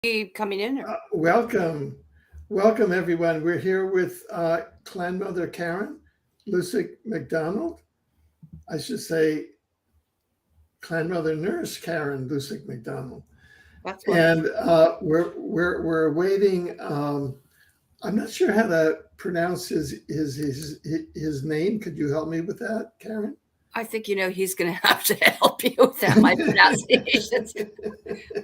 coming in? Welcome everyone. We're here with Clan Mother Karen Lusick McDonald. I should say Clan Mother Nurse Karen Lusick McDonald. That's And wonderful. we're waiting. I'm not sure how to pronounce his name. Could you help me with that, Karen? I think he's going to have to help you with that. My pronunciations.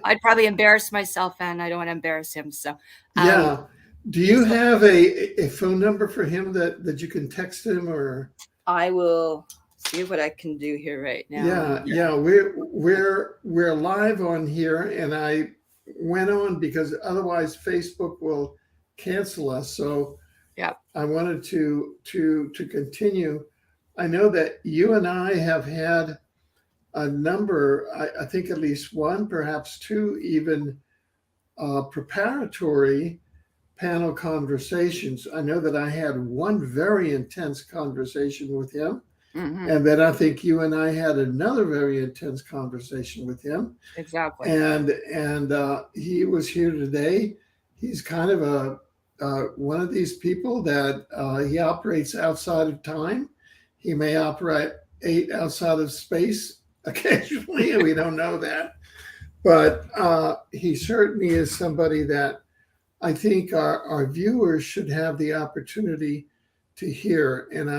I'd probably embarrass myself, and I don't want to embarrass him. So, Yeah. Do you so have a phone number for him that you can text him or? I will see what I can do here right now. Yeah. We're live on here, and I went on because otherwise Facebook will cancel us. So Yeah. I wanted to continue. I know that you and I have had a number, I think at least one, perhaps two, even preparatory panel conversations. I know that I had one very intense conversation with him, Hmm. and then I think you and I had another very intense conversation with him. Exactly. And he was here today. He's kind of a one of these people that he operates outside of time. He may operate outside of space occasionally, and we don't know that. But he certainly is somebody that I think our viewers should have the opportunity to hear. And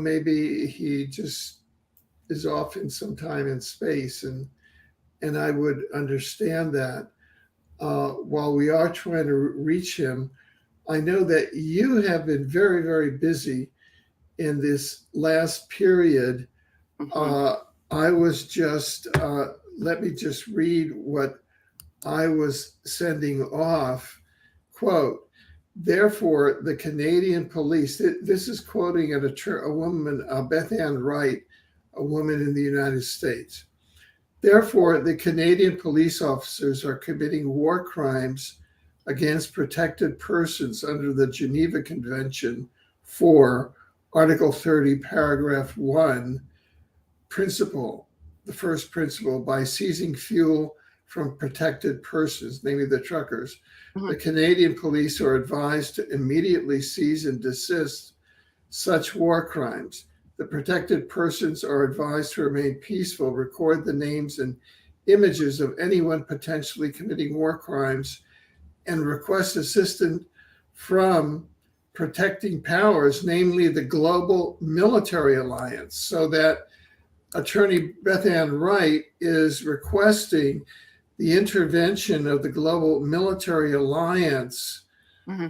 maybe he just is off in some time in space, and I would understand that. While we are trying to reach him, I know that you have been very, very busy in this last period. Hmm. Uh, I was just, let me just read what I was sending off. Quote, therefore, the Canadian police, this is quoting a woman, Beth Ann Wright, a woman in the United States. Therefore, the Canadian police officers are committing war crimes against protected persons under the Geneva Convention for Article 30, Paragraph 1, principle, the first principle, by seizing fuel from protected persons, namely the truckers. Hmm. The Canadian police are advised to immediately seize and desist such war crimes. The protected persons are advised to remain peaceful, record the names and images of anyone potentially committing war crimes, and request assistance from protecting powers, namely the Global Military Alliance. So that Attorney Beth Ann Wright is requesting the intervention of the Global Military Alliance Hmm.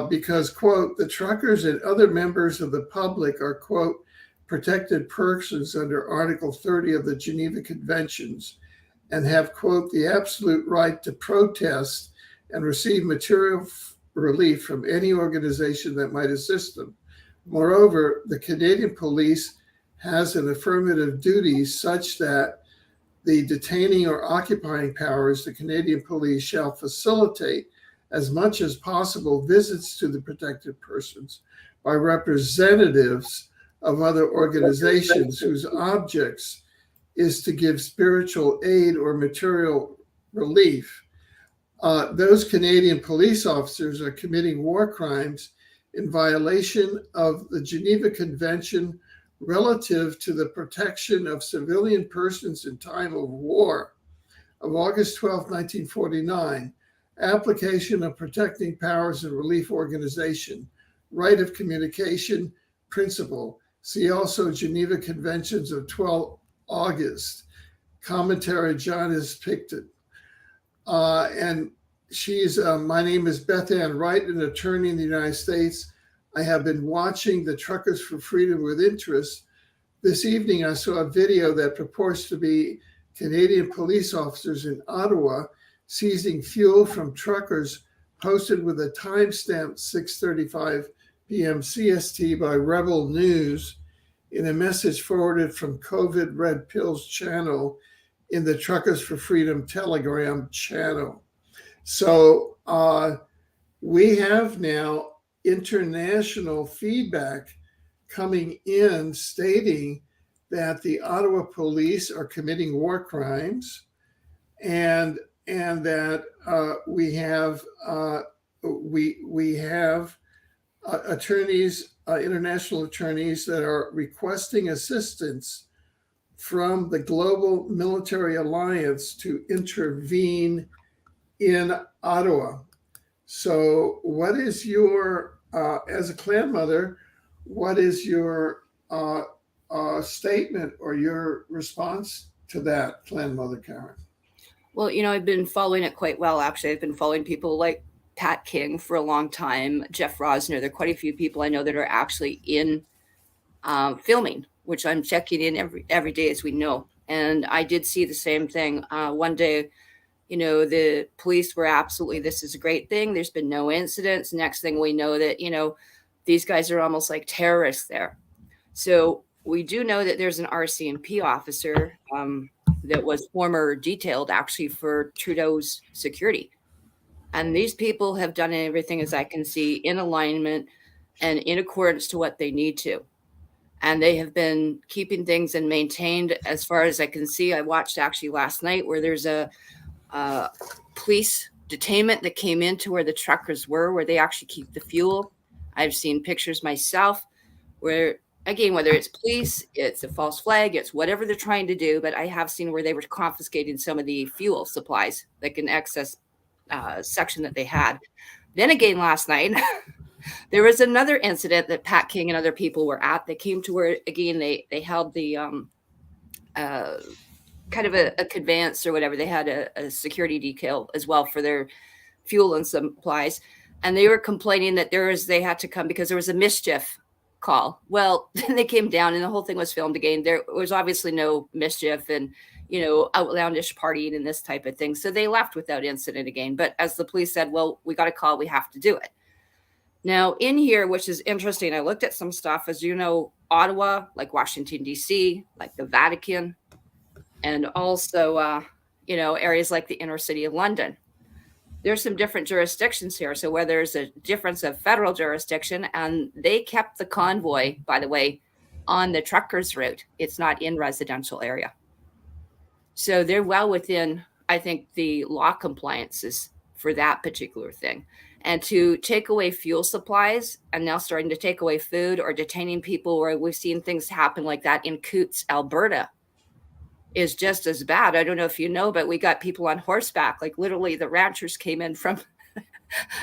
because, quote, the truckers and other members of the public are, quote, protected persons under Article 30 of the Geneva Conventions and have, quote, the absolute right to protest and receive material relief from any organization that might assist them. Moreover, the Canadian police has an affirmative duty such that the detaining or occupying powers, the Canadian police shall facilitate as much as possible visits to the protected persons by representatives of other organizations whose objects is to give spiritual aid or material relief. Those Canadian police officers are committing war crimes in violation of the Geneva Convention relative to the protection of civilian persons in time of war of August 12, 1949, application of protecting powers and relief organization, right of communication principle. See also Geneva Conventions of 12 August, commentary John S. Picton. And my name is Beth Ann Wright, an attorney in the United States. I have been watching the Truckers for Freedom with interest. This evening, I saw a video that purports to be Canadian police officers in Ottawa seizing fuel from truckers, posted with a timestamp 6:35 p.m. CST by Rebel News in a message forwarded from COVID Red Pills channel in the Truckers for Freedom Telegram channel. So we have now international feedback coming in stating that the Ottawa police are committing war crimes. And and that we have attorneys, international attorneys that are requesting assistance from the Global Military Alliance to intervene in Ottawa. So, what is your, as a clan mother, what is your statement or your response to that, clan mother Karen? Well, I've been following it quite well, actually. I've been following people like Pat King for a long time, Jeff Rosner. There are quite a few people I know that are actually in filming, which I'm checking in every day, as we know. And I did see the same thing. One day, the police were absolutely, this is a great thing. There's been no incidents. Next thing we know that, these guys are almost like terrorists there. So we do know that there's an RCMP officer that was former detailed actually for Trudeau's security. And these people have done everything, as I can see, in alignment and in accordance to what they need to. And they have been keeping things and maintained as far as I can see. I watched actually last night where there's a police detainment that came into where the truckers were, where they actually keep the fuel. I've seen pictures myself where, again, whether it's police, it's a false flag, it's whatever they're trying to do, but I have seen where they were confiscating some of the fuel supplies, like an excess section that they had. Then again, last night, there was another incident that Pat King and other people were at. They came to where, again, they held the kind of a conveyance or whatever. They had a security decal as well for their fuel and supplies. And they were complaining that they had to come because there was a mischief call. Well, then they came down and the whole thing was filmed again. There was obviously no mischief and, outlandish partying and this type of thing. So they left without incident again. But as the police said, well, we got a call, we have to do it. Now in here, which is interesting, I looked at some stuff, as you know, Ottawa, like Washington, D.C., like the Vatican, and also, areas like the inner city of London. There's some different jurisdictions here. So where there's a difference of federal jurisdiction, and they kept the convoy, by the way, on the truckers' route. It's not in residential area. So they're well within, I think, the law compliances for that particular thing. And to take away fuel supplies and now starting to take away food or detaining people, where we've seen things happen like that in Coutts, Alberta, is just as bad. I don't know if you know, but we got people on horseback. Like literally the ranchers came in from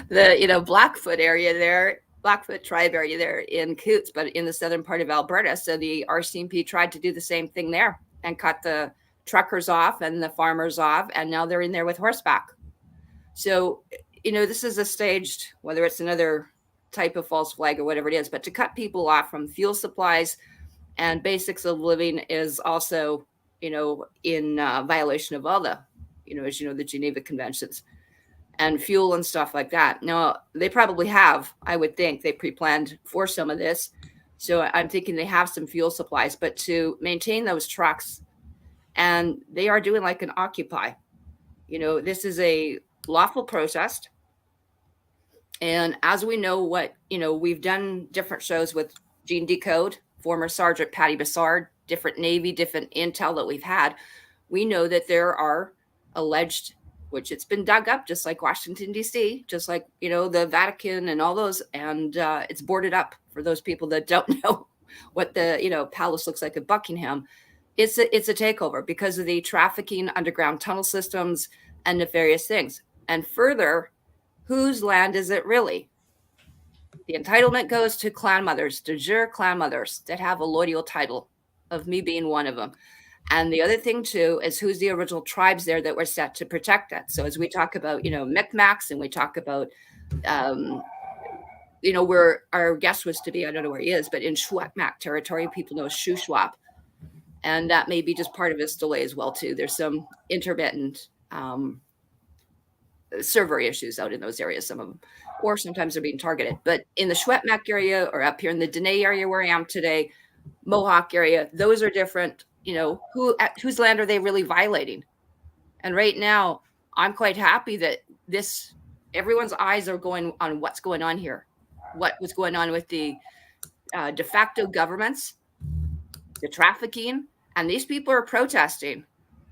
the, Blackfoot area there, Blackfoot tribe area there in Coutts, but in the southern part of Alberta. So the RCMP tried to do the same thing there and cut the truckers off and the farmers off. And now they're in there with horseback. So, this is a staged, whether it's another type of false flag or whatever it is, but to cut people off from fuel supplies and basics of living is also, in violation of all the, as the Geneva Conventions and fuel and stuff like that. Now, they probably have, I would think, they pre-planned for some of this. So I'm thinking they have some fuel supplies, but to maintain those trucks, and they are doing like an Occupy. This is a lawful protest. And as we know we've done different shows with Gene Decode, former Sergeant Patty Bassard, different Navy, different intel that we've had. We know that there are alleged, which it's been dug up, just like Washington, D.C., just like, the Vatican and all those. And it's boarded up for those people that don't know what the, palace looks like at Buckingham. It's a takeover because of the trafficking, underground tunnel systems, and nefarious things. And further, whose land is it really? The entitlement goes to clan mothers, de jure clan mothers that have a loyal title, of me being one of them. And the other thing too is who's the original tribes there that were set to protect that. So as we talk about, Micmacs, and we talk about, where our guest was to be, I don't know where he is, but in Secwepemc territory, people know Shuswap. And that may be just part of his delay as well too. There's some intermittent server issues out in those areas, some of them, or sometimes they're being targeted. But in the Secwepemc area, or up here in the Dene area where I am today, Mohawk area, those are different. Whose land are they really violating? And right now, I'm quite happy that everyone's eyes are going on what's going on here, what was going on with the de facto governments, the trafficking, and these people are protesting.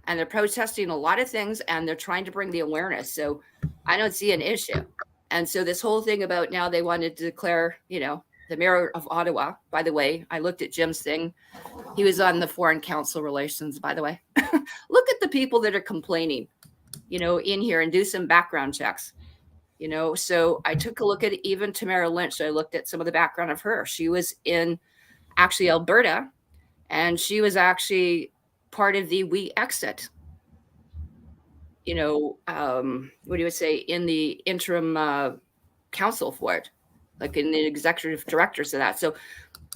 and they're protesting a lot of things, and they're trying to bring the awareness. So I don't see an issue. And so this whole thing about now they wanted to declare, the mayor of Ottawa, by the way, I looked at Jim's thing. He was on the Foreign Council Relations, by the way. Look at the people that are complaining, in here, and do some background checks. So I took a look at even Tamara Lynch. I looked at some of the background of her. She was in actually Alberta, and she was actually part of the We Exit, what do you say, in the interim council for it, like in the executive directors of that. So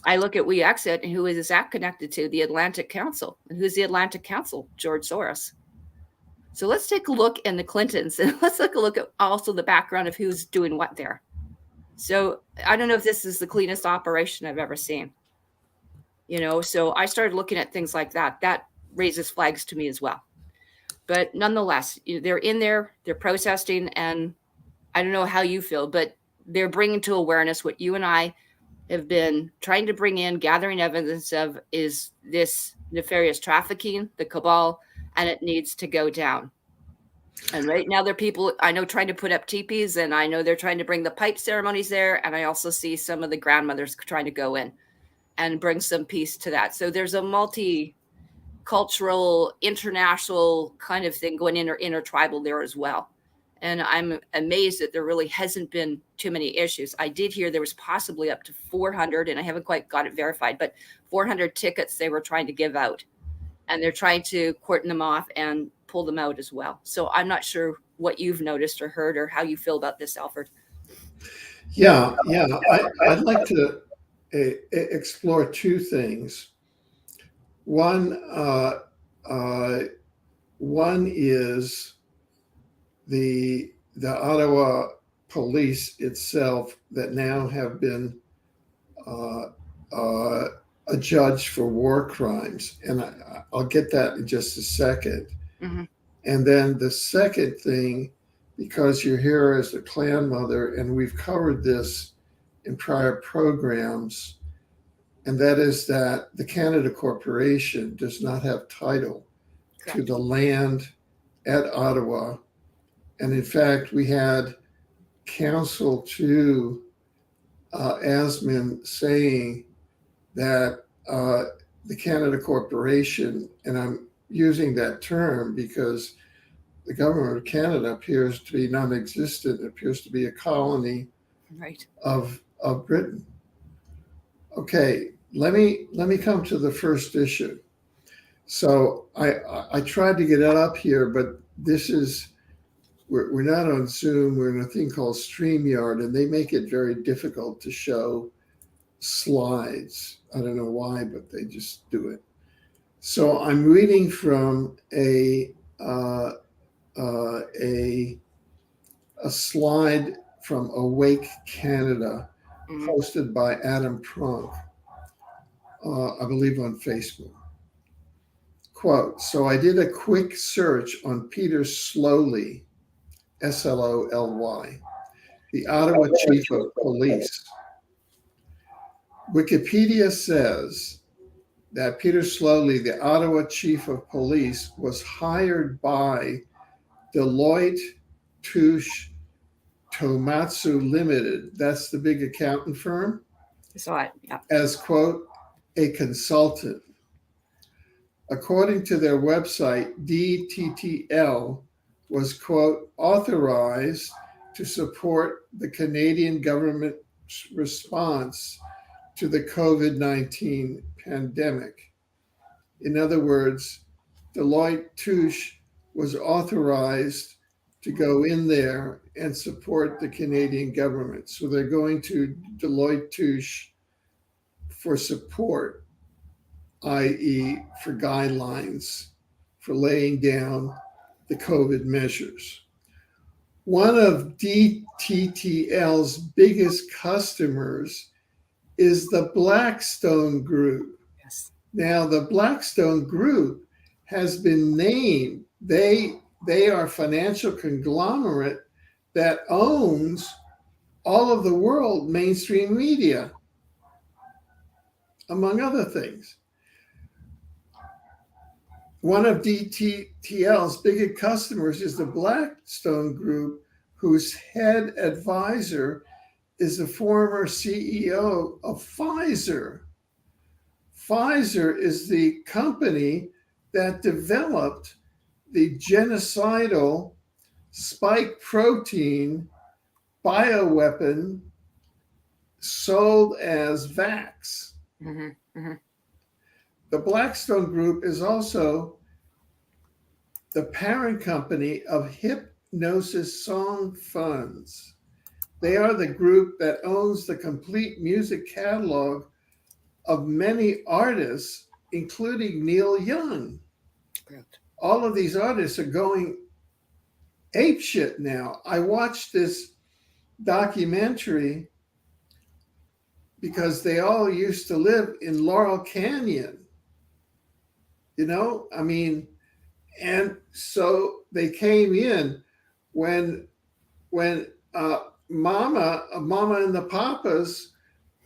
I look at We Exit, and who is that connected to? The Atlantic Council. And who's the Atlantic Council? George Soros. So let's take a look in the Clintons, and let's take a look at also the background of who's doing what there. So I don't know if this is the cleanest operation I've ever seen. So I started looking at things like that. That raises flags to me as well. But nonetheless, they're in there, they're protesting, and I don't know how you feel, but they're bringing to awareness what you and I have been trying to bring in, gathering evidence of, is this nefarious trafficking, the cabal, and it needs to go down. And right now there are people I know trying to put up teepees, and I know they're trying to bring the pipe ceremonies there. And I also see some of the grandmothers trying to go in and bring some peace to that. So there's a multi-cultural, international kind of thing going in, or intertribal there as well. And I'm amazed that there really hasn't been too many issues. I did hear there was possibly up to 400, and I haven't quite got it verified, but 400 tickets they were trying to give out. And they're trying to cordon them off and pull them out as well. So I'm not sure what you've noticed or heard, or how you feel about this, Alfred. Yeah. I'd like to explore two things. One is the Ottawa police itself, that now have been adjudged for war crimes, and I'll get that in just a second. Mm-hmm. And then the second thing, because you're here as a clan mother, and we've covered this in prior programs, and that is that the Canada Corporation does not have title to the land at Ottawa. And in fact, we had counsel to Asmin saying that the Canada Corporation, and I'm using that term because the government of Canada appears to be non-existent, appears to be a colony of Britain. Okay, let me come to the first issue. So I tried to get it up here, but we're not on Zoom. We're in a thing called StreamYard, and they make it very difficult to show slides. I don't know why, but they just do it. So I'm reading from a slide from Awake Canada, posted by Adam Prunk, I believe on Facebook. Quote, so I did a quick search on Peter Slowly, Slolly, the Ottawa Chief of Police. Wikipedia says that Peter Slowly, the Ottawa Chief of Police, was hired by Deloitte Touche Tohmatsu Limited, that's the big accountant firm, as, quote, a consultant. According to their website, DTTL was, quote, authorized to support the Canadian government's response to the COVID-19 pandemic. In other words, Deloitte Touche was authorized to go in there and support the Canadian government. So they're going to Deloitte Touche for support, i.e. for guidelines for laying down the COVID measures. One of DTTL's biggest customers is the Blackstone Group. Yes. Now, the Blackstone Group has been named. They are a financial conglomerate that owns all of the world mainstream media, among other things. One of DTTL's biggest customers is the Blackstone Group, whose head advisor is the former CEO of Pfizer. Pfizer is the company that developed the genocidal spike protein bioweapon sold as Vax. Mm-hmm. Mm-hmm. The Blackstone Group is also the parent company of Hypnosis Song Funds. They are the group that owns the complete music catalog of many artists, including Neil Young. Correct. All of these artists are going apeshit now. I watched this documentary because they all used to live in Laurel Canyon. I mean, and so they came in when Mama and the Papas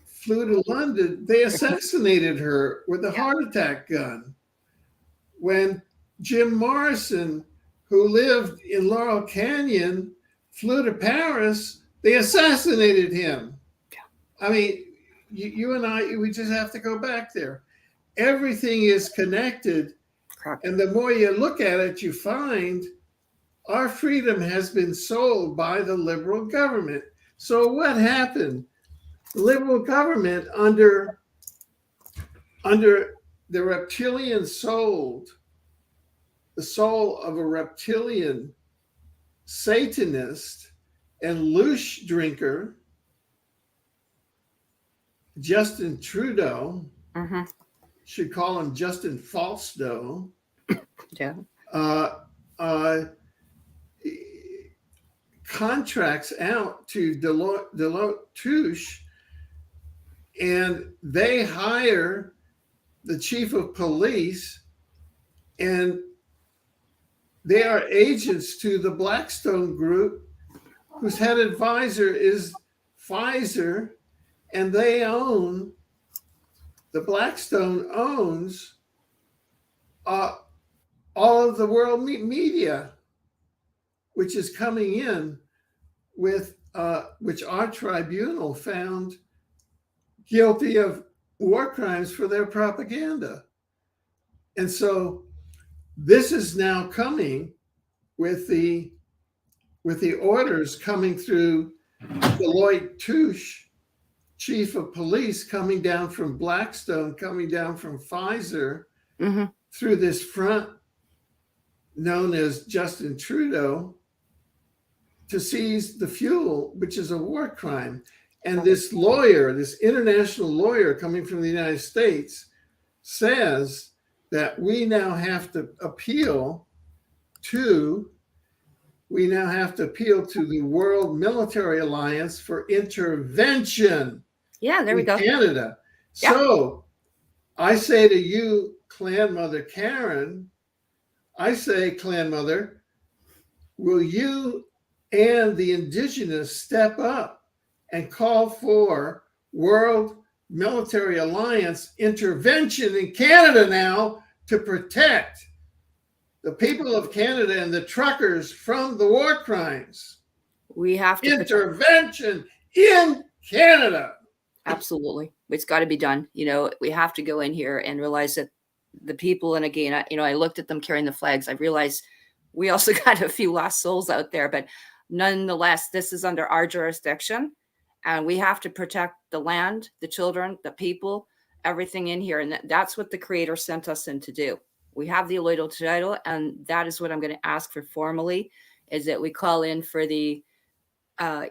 flew to London. They assassinated her with a heart attack gun. When Jim Morrison, who lived in Laurel Canyon, flew to Paris, they assassinated him. I mean, you and I, we just have to go back there. Everything is connected. Correct. And the more you look at it, you find our freedom has been sold by the liberal government. So what happened? The liberal government under the reptilian sold, the soul of a reptilian Satanist and louche drinker, Justin Trudeau, Mm-hmm. should call him Justin Falsdo, Yeah. contracts out to Deloitte Touche, and they hire the chief of police, and they are agents to the Blackstone Group, whose head advisor is Pfizer, and the Blackstone owns all of the world media, which is coming in with which our tribunal found guilty of war crimes for their propaganda. And so this is now coming with the orders coming through Deloitte Touche, chief of police, coming down from Blackstone, coming down from Pfizer, Mm-hmm. through this front known as Justin Trudeau, to seize the fuel, which is a war crime. And this lawyer, this international lawyer coming from the United States, says that we now have to appeal to the World Military Alliance for intervention. Yeah, there we go. Canada. Yeah. So I say to you, Clan Mother Karen, I say, Clan Mother, will you and the Indigenous step up and call for World Military Alliance intervention in Canada now to protect the people of Canada and the truckers from the war crimes? We have to intervention in Canada. Absolutely. It's got to be done. We have to go in here and realize that the people, and again, I looked at them carrying the flags. I realized we also got a few lost souls out there, but nonetheless, this is under our jurisdiction, and we have to protect the land, the children, the people, everything in here. And that's what the Creator sent us in to do. We have the electoral title, and that is what I'm going to ask for formally, is that we call in for the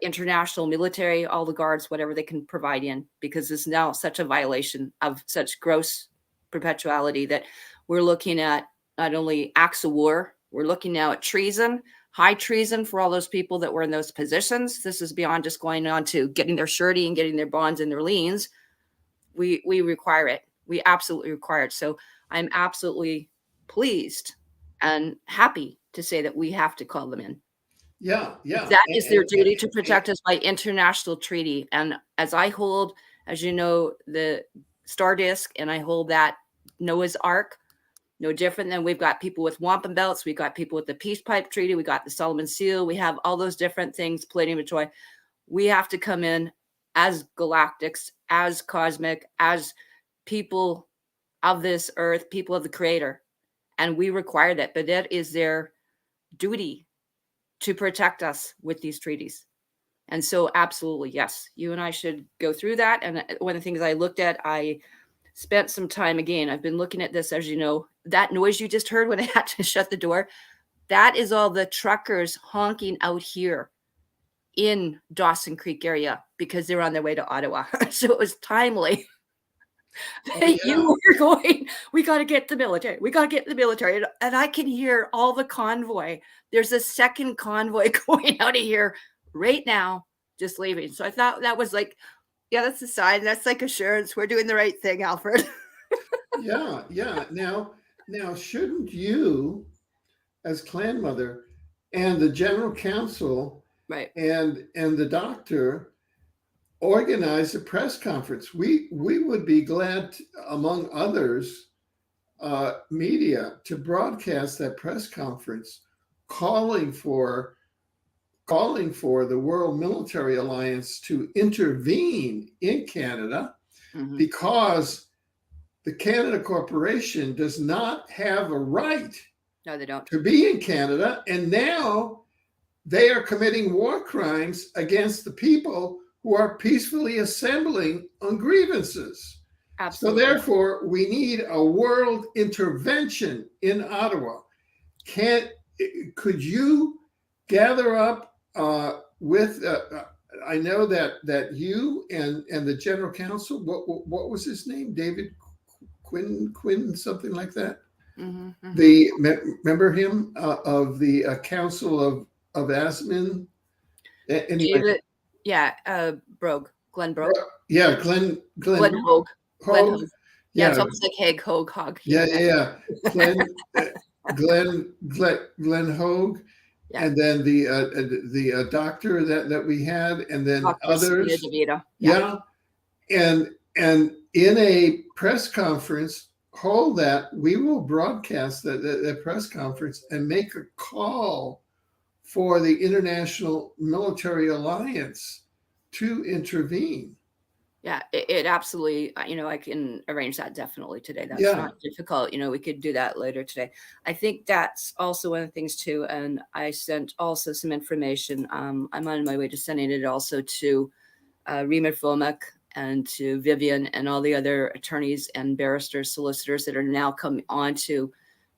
international military, all the guards, whatever they can provide in, because it's now such a violation of such gross perpetuality that we're looking at not only acts of war, we're looking now at treason, high treason for all those people that were in those positions. This is beyond just going on to getting their surety and getting their bonds and their liens. We require it. We absolutely require it. So I'm absolutely pleased and happy to say that we have to call them in. Yeah. That is their duty to protect us by international treaty. And as I hold, as you know, the Star Disc, and I hold that Noah's Ark, No different than we've got people with wampum belts. We've got people with the Peace Pipe Treaty. We got the Solomon Seal. We have all those different things, Palladium of Troy. We have to come in as galactics, as cosmic, as people of this earth, people of the creator. And we require that, but that is their duty to protect us with these treaties. And so absolutely, yes, you and I should go through that. And one of the things I looked at, I spent some time, again, I've been looking at this, as you know, that noise you just heard when I had to shut the door, that is all the truckers honking out here in Dawson Creek area because they're on their way to Ottawa. So it was timely. You were going, we got to get the military. We got to get the military. And I can hear all the convoy. There's a second convoy going out of here right now, just leaving. So I thought that was like, yeah, that's a sign. That's like assurance. We're doing the right thing, Alfred. Yeah. Now, shouldn't you, as clan mother, and the general counsel, right, and the doctor organize a press conference? We would be glad, to, among others, media, to broadcast that press conference, calling for the World Military Alliance to intervene in Canada, because the Canada Corporation does not have a right, no, they don't, to be in Canada, and now they are committing war crimes against the people who are peacefully assembling on grievances. Absolutely. So therefore, we need a world intervention in Ottawa. Could you gather up with? I know that you and the general counsel. What was his name? David Quinn, something like that. Remember him of the Council of Asmin. Anyway. David, Brogue, Glenn Brogue. Yeah, Glenn Hogue. Hogue. Yeah, it's almost like Hague, Hogue, Hog. Yeah. Glenn Hogue, and then the doctor that we had, and then Dr. others. Yeah, and in a press conference, hold that. We will broadcast that press conference and make a call for the International Military Alliance to intervene. Yeah, it absolutely, I can arrange that definitely today. That's not difficult. We could do that later today. I think that's also one of the things too. And I sent also some information. I'm on my way to sending it also to Rima Fomek and to Vivian and all the other attorneys and barristers, solicitors that are now coming on to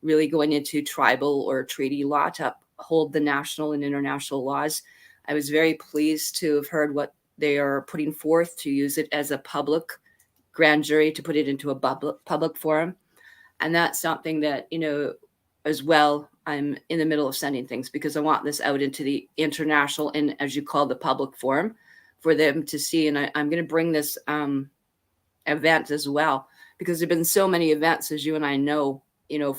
really going into tribal or treaty law to uphold the national and international laws. I was very pleased to have heard what they are putting forth to use it as a public grand jury, to put it into a public forum. And that's something that, as well, I'm in the middle of sending things because I want this out into the international and, as you call, the public forum for them to see. And I'm going to bring this event as well, because there have been so many events, as you and I know.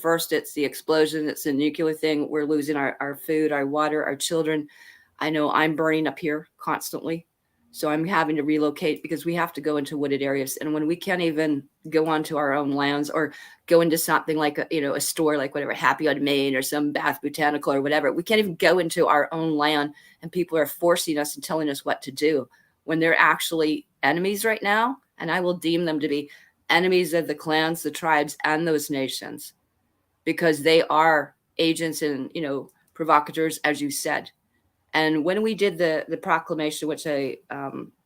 First it's the explosion, it's the nuclear thing. We're losing our food, our water, our children. I know I'm burning up here constantly. So I'm having to relocate because we have to go into wooded areas. And when we can't even go onto our own lands or go into something like a store, like whatever, Happy on Main or some Bath Botanical or whatever, we can't even go into our own land, and people are forcing us and telling us what to do when they're actually enemies right now. And I will deem them to be enemies of the clans, the tribes, and those nations, because they are agents and, provocateurs, as you said. And when we did the proclamation, which I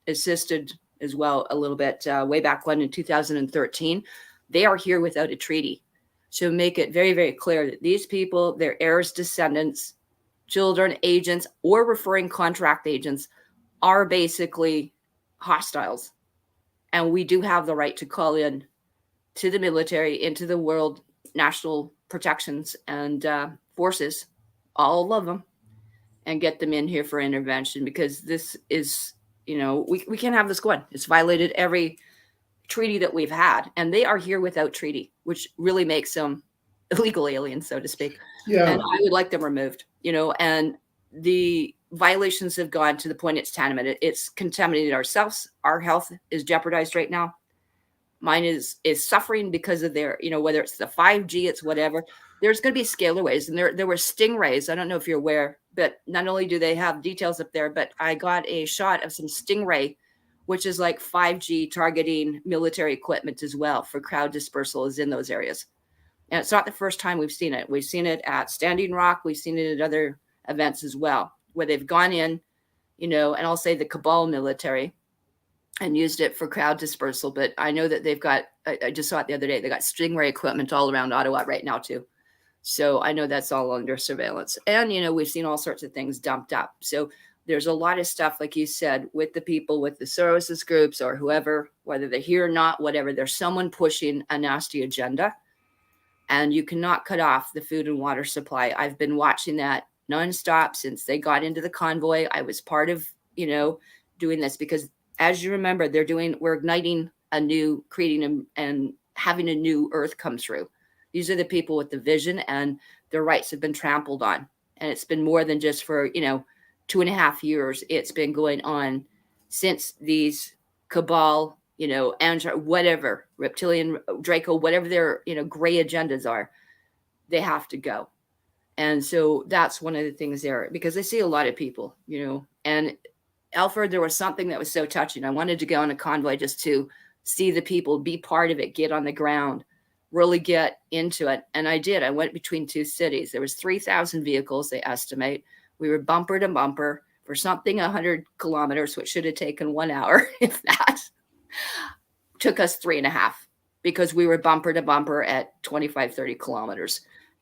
assisted as well a little bit way back when in 2013, they are here without a treaty. So make it very, very clear that these people, their heirs, descendants, children, agents, or referring contract agents are basically hostiles. And we do have the right to call in to the military, into the world national protections and forces, all of them, and get them in here for intervention, because this is, we can't have this going. It's violated every treaty that we've had, and they are here without treaty, which really makes them illegal aliens, so to speak. Yeah. And I would like them removed, and the violations have gone to the point it's tantamount. It's contaminated ourselves. Our health is jeopardized right now. mine is suffering because of their, whether it's the 5G, it's whatever. There's going to be scalar waves, and there were stingrays. I don't know if you're aware, but not only do they have details up there, but I got a shot of some stingray, which is like 5G targeting military equipment as well for crowd dispersal is in those areas. And it's not the first time we've seen it. We've seen it at Standing Rock. We've seen it at other events as well, where they've gone in, and I'll say the cabal military, and used it for crowd dispersal. But I know that they've got, I just saw it the other day, they got stingray equipment all around Ottawa right now too. So I know that's all under surveillance. And, we've seen all sorts of things dumped up. So there's a lot of stuff, like you said, with the people, with the Soros's groups or whoever, whether they're here or not, whatever, there's someone pushing a nasty agenda. And you cannot cut off the food and water supply. I've been watching that nonstop since they got into the convoy. I was part of, doing this because, as you remember, we're igniting creating and having a new earth come through. These are the people with the vision, and their rights have been trampled on. And it's been more than just for, 2.5 years. It's been going on since these cabal, and whatever, reptilian, Draco, whatever their, gray agendas are, they have to go. And so that's one of the things there, because I see a lot of people, and Alfred, there was something that was so touching. I wanted to go on a convoy just to see the people, be part of it, get on the ground, really get into it. And I did. I went between two cities. There was 3,000 vehicles, they estimate. We were bumper to bumper for something 100 kilometers, which should have taken 1 hour, if that. Took us 3.5 because we were bumper to bumper at 25, 30 kilometers.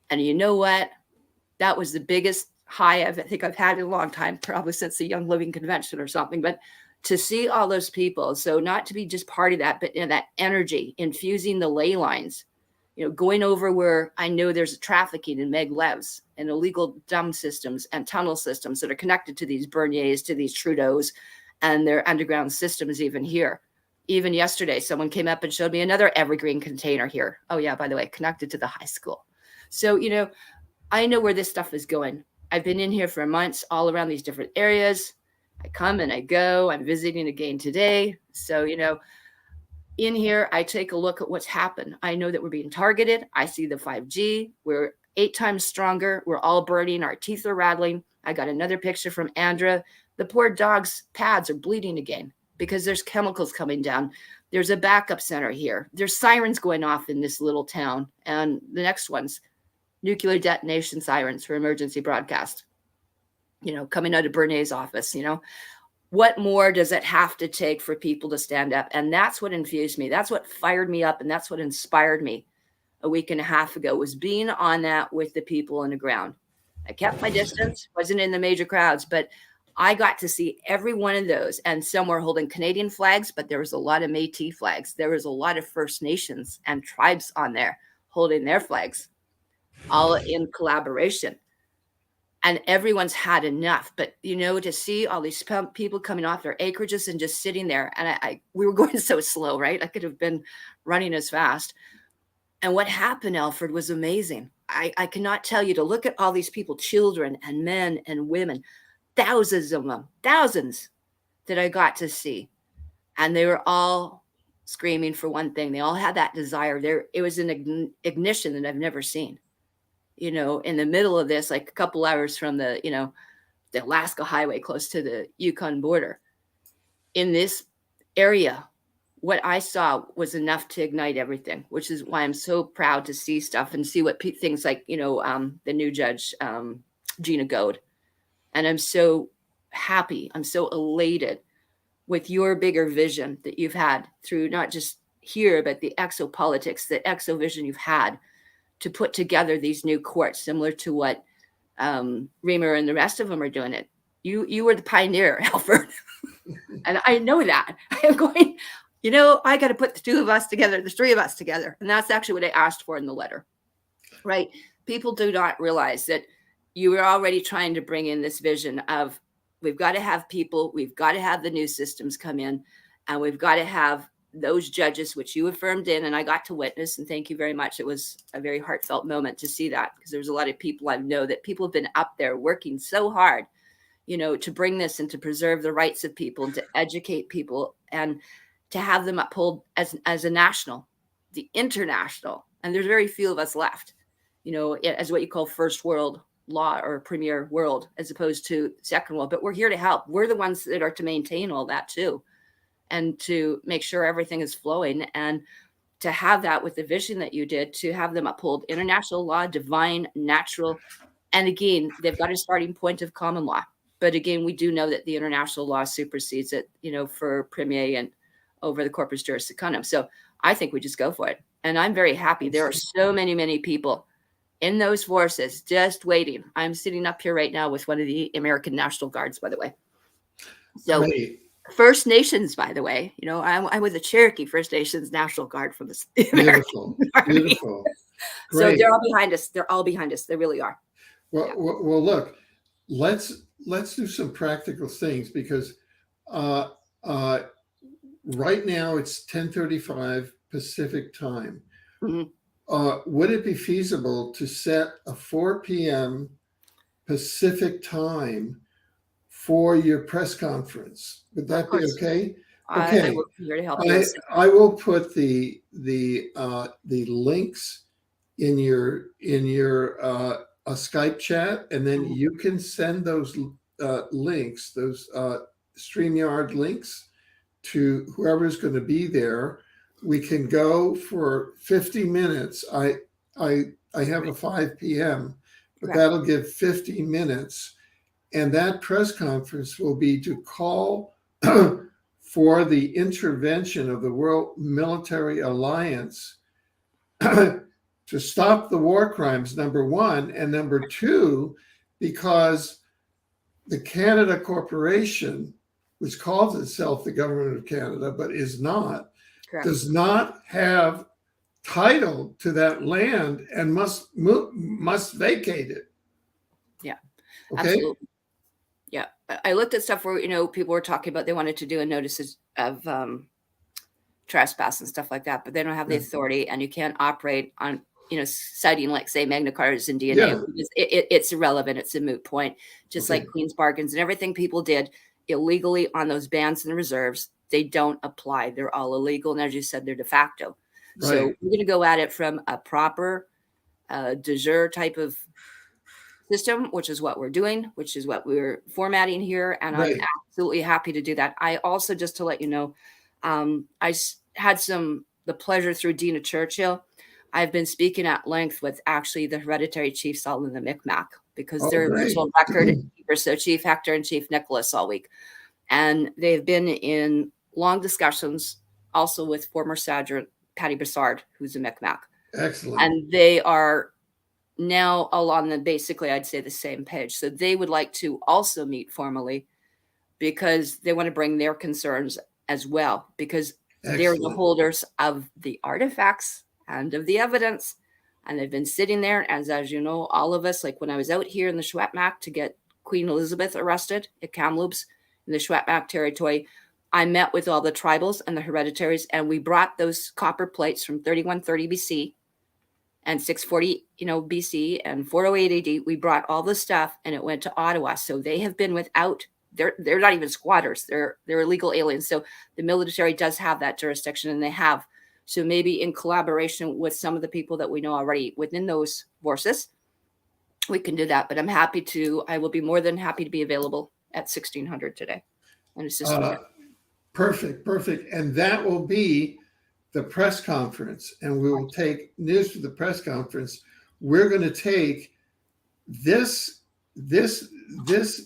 And you know what? That was the biggest high I think I've had in a long time, probably since the Young Living Convention or something. But to see all those people, so not to be just part of that, but that energy, infusing the ley lines, going over where I know there's trafficking in Meglevs and illegal dump systems and tunnel systems that are connected to these Berniers, to these Trudeaus, and their underground systems even here. Even yesterday, someone came up and showed me another evergreen container here. Oh yeah, by the way, connected to the high school. So, I know where this stuff is going. I've been in here for months, all around these different areas. I come and I go. I'm visiting again today. So, in here, I take a look at what's happened. I know that we're being targeted. I see the 5G. We're 8 times stronger. We're all burning. Our teeth are rattling. I got another picture from Andra. The poor dog's pads are bleeding again because there's chemicals coming down. There's a backup center here. There's sirens going off in this little town. And the next one's nuclear detonation sirens for emergency broadcast, coming out of Bernays' office, What more does it have to take for people to stand up? And that's what infused me. That's what fired me up. And that's what inspired me a week and a half ago, was being on that with the people on the ground. I kept my distance, wasn't in the major crowds, but I got to see every one of those. And some were holding Canadian flags, but there was a lot of Métis flags. There was a lot of First Nations and tribes on there holding their flags, all in collaboration. And everyone's had enough. But, to see all these people coming off their acreages and just sitting there, and we were going so slow, right? I could have been running as fast. And what happened, Alfred, was amazing. I cannot tell you, to look at all these people, children and men and women, thousands of them, thousands that I got to see. And they were all screaming for one thing. They all had that desire. It was an ignition that I've never seen. In the middle of this, like a couple hours from the Alaska highway close to the Yukon border, in this area, what I saw was enough to ignite everything, which is why I'm so proud to see stuff and see what things like, the new judge, Gina Goad. And I'm so happy. I'm so elated with your bigger vision that you've had through not just here, but the exopolitics, the exovision you've had to put together these new courts, similar to what Reamer and the rest of them are doing it. You were the pioneer, Alfred. And I know that. I am going, I got to put the 2 of us together, the 3 of us together. And that's actually what I asked for in the letter, right? People do not realize that you were already trying to bring in this vision of, we've got to have people, we've got to have the new systems come in, and we've got to have those judges, which you affirmed in, and I got to witness, and thank you very much. It was a very heartfelt moment to see that, because there was a lot of people I know that people have been up there working so hard, to bring this and to preserve the rights of people and to educate people and to have them uphold as a national, the international, and there's very few of us left, as what you call first world law or premier world, as opposed to second world. But we're here to help. We're the ones that are to maintain all that too, and to make sure everything is flowing, and to have that with the vision that you did, to have them uphold international law, divine, natural. And again, they've got a starting point of common law. But again, we do know that the international law supersedes it, for premier and over the corpus juris secundum. So I think we just go for it. And I'm very happy. There are so many people in those forces just waiting. I'm sitting up here right now with one of the American National Guards, by the way. So Great. First Nations, by the way, I'm with the Cherokee First Nations National Guard from the Beautiful. Army. Beautiful. So Great. they're all behind us. They're all behind us. They really are. Well, Yeah. well, look, let's do some practical things, because right now it's 10:35 Pacific time. Mhm. Would it be feasible to set a 4 p.m. Pacific time for your press conference? Would that be okay? Okay. I will be here to help you. I will put the links in your a Skype chat, and then Mhm. you can send those links, those StreamYard links, to whoever's going to be there. We can go for 50 minutes. I have a 5 p.m., but that'll give 50 minutes. And that press conference will be to call for the intervention of the World Military Alliance to stop the war crimes, number one, and number two, because the Canada Corporation, which calls itself the government of Canada, but is not, does not have title to that land and must vacate it. Yeah, okay? Absolutely. Yeah, I looked at stuff where people were talking about they wanted to do a notices of trespass and stuff like that, but they don't have the authority, and you can't operate on citing, like, say, Magna Cartas and DNA, because it's irrelevant. It's a moot point, just like Queen's bargains and everything people did illegally on those bans and reserves. They don't apply. They're all illegal, and as you said, they're de facto. So we're going to go at it from a proper de jure type of system, which is what we're doing, which is what we're formatting here. And I'm absolutely happy to do that. I also, just to let you know, I had the pleasure through Dina Churchill. I've been speaking at length with actually the hereditary chiefs all in the Micmac, because they're original record keepers. So Chief Hector and Chief Nicholas all week. And they've been in long discussions also with former Sergeant Patty Bessard, who's a Micmac. Excellent. And they are now all on basically, I'd say, the same page. So they would like to also meet formally, because they want to bring their concerns as well, because they're the holders of the artifacts and of the evidence. And they've been sitting there, as you know, all of us, like when I was out here in the Secwépemc to get Queen Elizabeth arrested at Kamloops in the Secwépemc territory, I met with all the tribals and the hereditaries, and we brought those copper plates from 3130 BC and 640, BC and 408 AD. We brought all the stuff, and it went to Ottawa. So they have been without. They're not even squatters. They're illegal aliens. So the military does have that jurisdiction, and they have. So maybe in collaboration with some of the people that we know already within those forces, we can do that. But I will be more than happy to be available at 1600 today. And it's just perfect. And that will be the press conference, and we will take news for the press conference. We're going to take this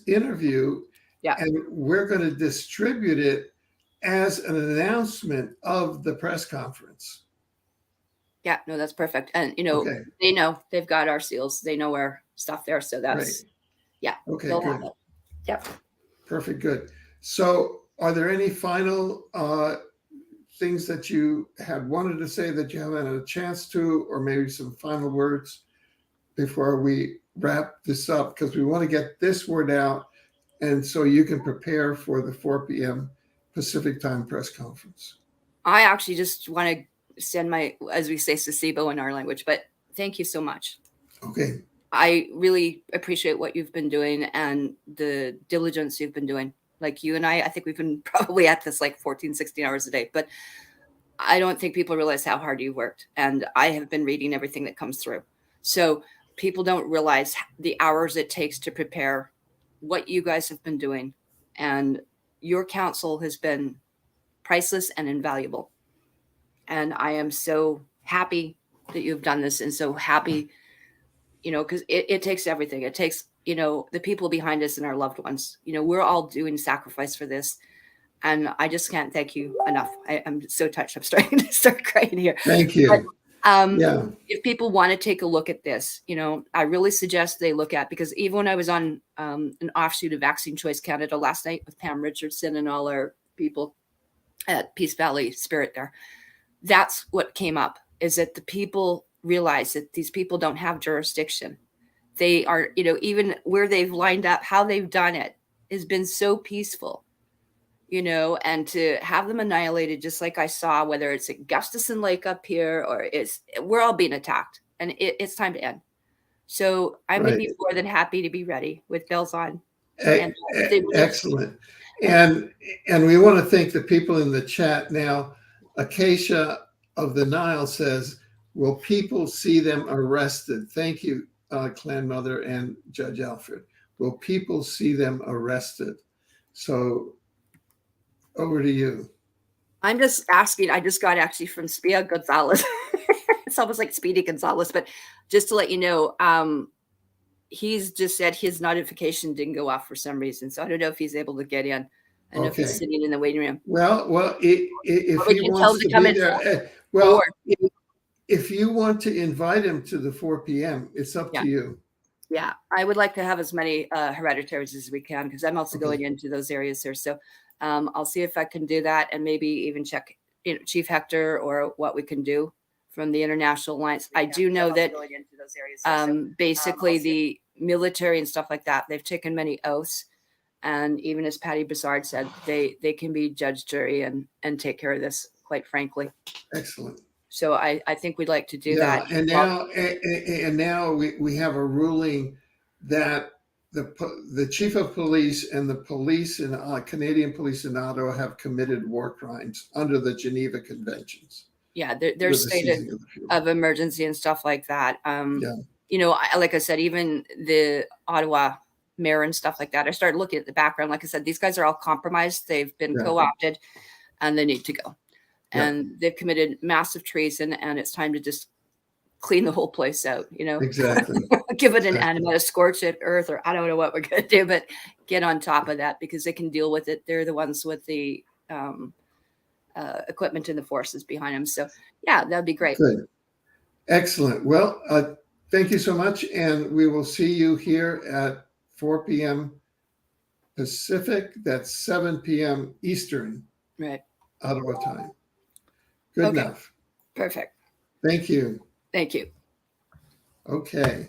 interview, and we're going to distribute it as an announcement of the press conference. Yeah, no, that's perfect. And they know they've got our seals. They know our stuff there. So that's okay, good. Yep. Perfect, good. So are there any final things that you had wanted to say that you haven't had a chance to, or maybe some final words before we wrap this up? Because we want to get this word out, and so you can prepare for the 4 p.m. Pacific time press conference. I actually just want to send my, as we say, sasibo in our language, but thank you so much. Okay. I really appreciate what you've been doing and the diligence you've been doing. Like you and I think we've been probably at this like 14, 16 hours a day, but I don't think people realize how hard you worked. And I have been reading everything that comes through. So people don't realize the hours it takes to prepare what you guys have been doing. And your counsel has been priceless and invaluable. And I am so happy that you've done this, and so happy, because it takes everything. It takes, the people behind us and our loved ones. We're all doing sacrifice for this. And I just can't thank you enough. I'm so touched. I'm starting to start crying here. Thank you. But, yeah. If people want to take a look at this, I really suggest they look at, because even when I was on an offshoot of Vaccine Choice Canada last night with Pam Richardson and all our people at Peace Valley Spirit there, that's what came up, is that the people realize that these people don't have jurisdiction. They are, even where they've lined up, how they've done it has been so peaceful. And to have them annihilated, just like I saw, whether it's at Gustafson Lake up here, or we're all being attacked, and it's time to end. So I'm going to be more than happy to be ready with bells on. Excellent. And we want to thank the people in the chat now. Acacia of the Nile says, will people see them arrested? Thank you, Clan Mother and Judge Alfred. Will people see them arrested? So over to you. I'm just asking. I just got actually from Spia Gonzalez. It's almost like Speedy Gonzalez, but just to let you know, he's just said his notification didn't go off for some reason. So I don't know if he's able to get in. I don't know if he's sitting in the waiting room. Well, if he wants to be there, if you want to invite him to the 4 p.m., it's up to you. Yeah, I would like to have as many hereditaries as we can, because I'm also going into those areas there. So I'll see if I can do that, and maybe even check Chief Hector or what we can do from the International Alliance. I do know that basically the military and stuff like that, they've taken many oaths. And even as Patty Broussard said, they can be judge, jury, and take care of this, quite frankly. Excellent. So I think we'd like to do that. And now we have a ruling that the chief of police and the police in Canadian police in Ottawa have committed war crimes under the Geneva Conventions. Yeah, there's state of emergency and stuff like that. Like I said, even the Ottawa mayor and stuff like that, I started looking at the background. Like I said, these guys are all compromised. They've been co-opted, and they need to go. And they've committed massive treason, and it's time to just clean the whole place out, Exactly. Give it an enema, scorch it earth, or I don't know what we're going to do, but get on top of that, because they can deal with it. They're the ones with the equipment and the forces behind them. So yeah, that'd be great. Good. Excellent. Well, thank you so much. And we will see you here at 4 p.m. Pacific. That's 7 p.m. Eastern. Right. Ottawa time. Good enough. Perfect. Thank you. Thank you. Okay.